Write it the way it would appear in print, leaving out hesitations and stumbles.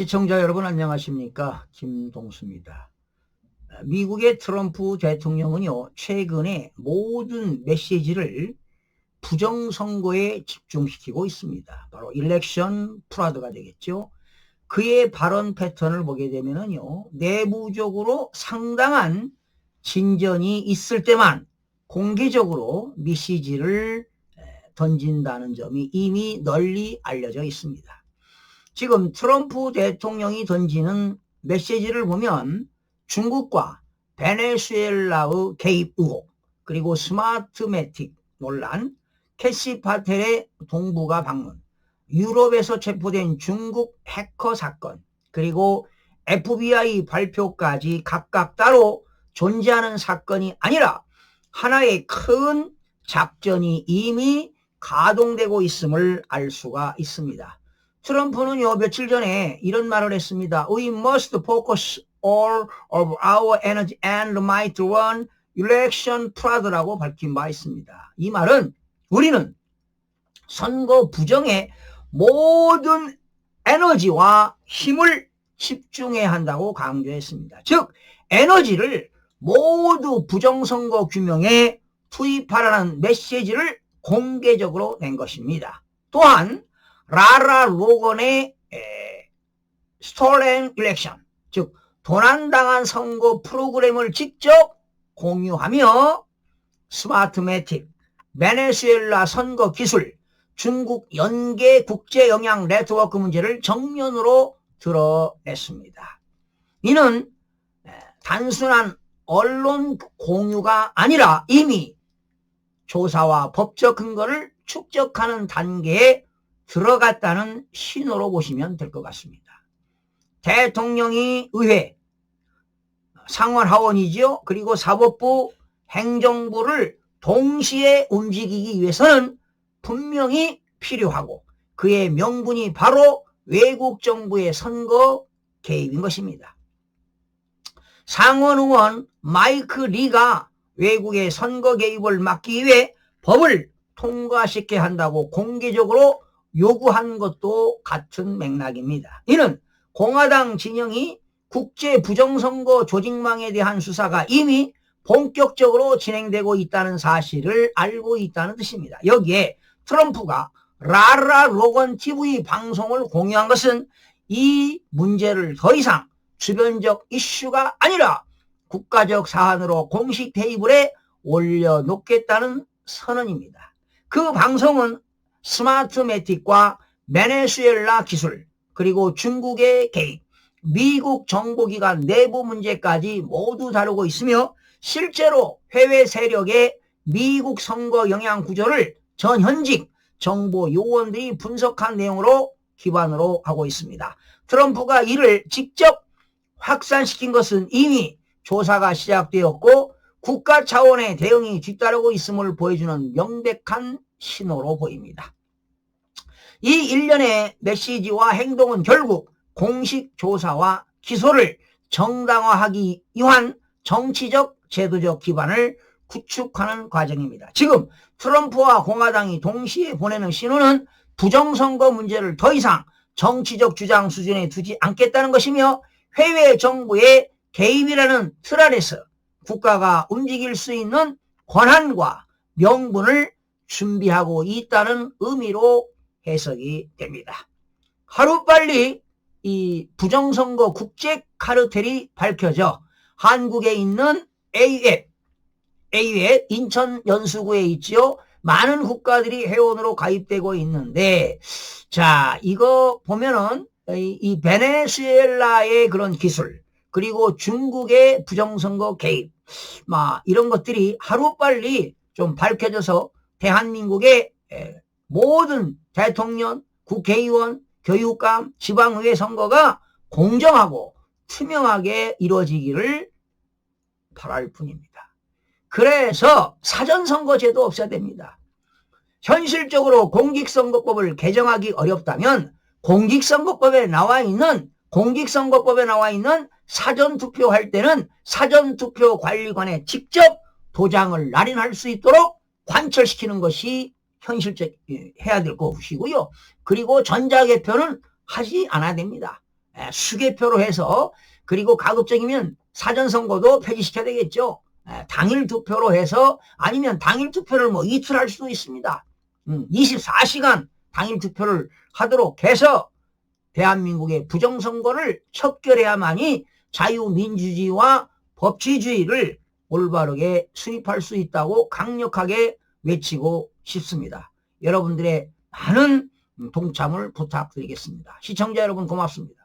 시청자 여러분 안녕하십니까? 김동수입니다. 미국의 트럼프 대통령은요, 최근에 모든 메시지를 부정선거에 집중시키고 있습니다. 바로 일렉션 프라드가 되겠죠. 그의 발언 패턴을 보게 되면은요, 내부적으로 상당한 진전이 있을 때만 공개적으로 메시지를 던진다는 점이 이미 널리 알려져 있습니다. 지금 트럼프 대통령이 던지는 메시지를 보면 중국과 베네수엘라의 개입 의혹, 그리고 스마트매틱 논란, 캐시 파텔의 동북아 방문, 유럽에서 체포된 중국 해커 사건, 그리고 FBI 발표까지 각각 따로 존재하는 사건이 아니라 하나의 큰 작전이 이미 가동되고 있음을 알 수가 있습니다. 트럼프는요, 며칠 전에 이런 말을 했습니다. We must focus all of our energy and might on election fraud라고 밝힌 바 있습니다. 이 말은 우리는 선거 부정에 모든 에너지와 힘을 집중해야 한다고 강조했습니다. 즉, 에너지를 모두 부정선거 규명에 투입하라는 메시지를 공개적으로 낸 것입니다. 또한 라라 로건의 스톨렌 일렉션, 즉 도난당한 선거 프로그램을 직접 공유하며 스마트매틱, 베네수엘라 선거 기술, 중국 연계 국제 영향 네트워크 문제를 정면으로 드러냈습니다. 이는 단순한 언론 공유가 아니라 이미 조사와 법적 근거를 축적하는 단계에 들어갔다는 신호로 보시면 될 것 같습니다. 대통령이 의회, 상원하원이지요. 그리고 사법부, 행정부를 동시에 움직이기 위해서는 분명히 필요하고 그의 명분이 바로 외국 정부의 선거 개입인 것입니다. 상원의원 마이크 리가 외국의 선거 개입을 막기 위해 법을 통과시켜야 한다고 공개적으로 요구한 것도 같은 맥락입니다. 이는 공화당 진영이 국제 부정선거 조직망에 대한 수사가 이미 본격적으로 진행되고 있다는 사실을 알고 있다는 뜻입니다. 여기에 트럼프가 라라 로건 TV 방송을 공유한 것은 이 문제를 더 이상 주변적 이슈가 아니라 국가적 사안으로 공식 테이블에 올려놓겠다는 선언입니다. 그 방송은 스마트매틱과 베네수엘라 기술, 그리고 중국의 개입, 미국 정보기관 내부 문제까지 모두 다루고 있으며 실제로 해외 세력의 미국 선거 영향 구조를 전현직 정보 요원들이 분석한 내용으로 기반으로 하고 있습니다. 트럼프가 이를 직접 확산시킨 것은 이미 조사가 시작되었고 국가 차원의 대응이 뒤따르고 있음을 보여주는 명백한 신호로 보입니다. 이 일련의 메시지와 행동은 결국 공식 조사와 기소를 정당화하기 위한 정치적 제도적 기반을 구축하는 과정입니다. 지금 트럼프와 공화당이 동시에 보내는 신호는 부정선거 문제를 더 이상 정치적 주장 수준에 두지 않겠다는 것이며 해외 정부의 개입이라는 틀 안에서 국가가 움직일 수 있는 권한과 명분을 준비하고 있다는 의미로 해석이 됩니다. 하루빨리 이 부정선거 국제 카르텔이 밝혀져 한국에 있는 AF 인천 연수구에 있지요. 많은 국가들이 회원으로 가입되고 있는데, 자, 이거 보면은 이 베네수엘라의 그런 기술, 그리고 중국의 부정선거 개입, 이런 것들이 하루빨리 좀 밝혀져서 대한민국의 모든 대통령, 국회의원, 교육감, 지방의회 선거가 공정하고 투명하게 이루어지기를 바랄 뿐입니다. 그래서 사전선거제도 없어야 됩니다. 현실적으로 공직선거법을 개정하기 어렵다면 공직선거법에 나와 있는 사전투표할 때는 사전투표관리관에 직접 도장을 날인할 수 있도록 관철시키는 것이 현실적 해야 될 것이고요. 그리고 전자개표는 하지 않아야 됩니다. 수개표로 해서, 그리고 가급적이면 사전선거도 폐지시켜야 되겠죠. 당일 투표로 해서, 아니면 당일 투표를 뭐 이틀 할 수도 있습니다. 24시간 당일 투표를 하도록 해서 대한민국의 부정선거를 척결해야만이 자유민주주의와 법치주의를 올바르게 수립할 수 있다고 강력하게 외치고 싶습니다. 여러분들의 많은 동참을 부탁드리겠습니다. 시청자 여러분 고맙습니다.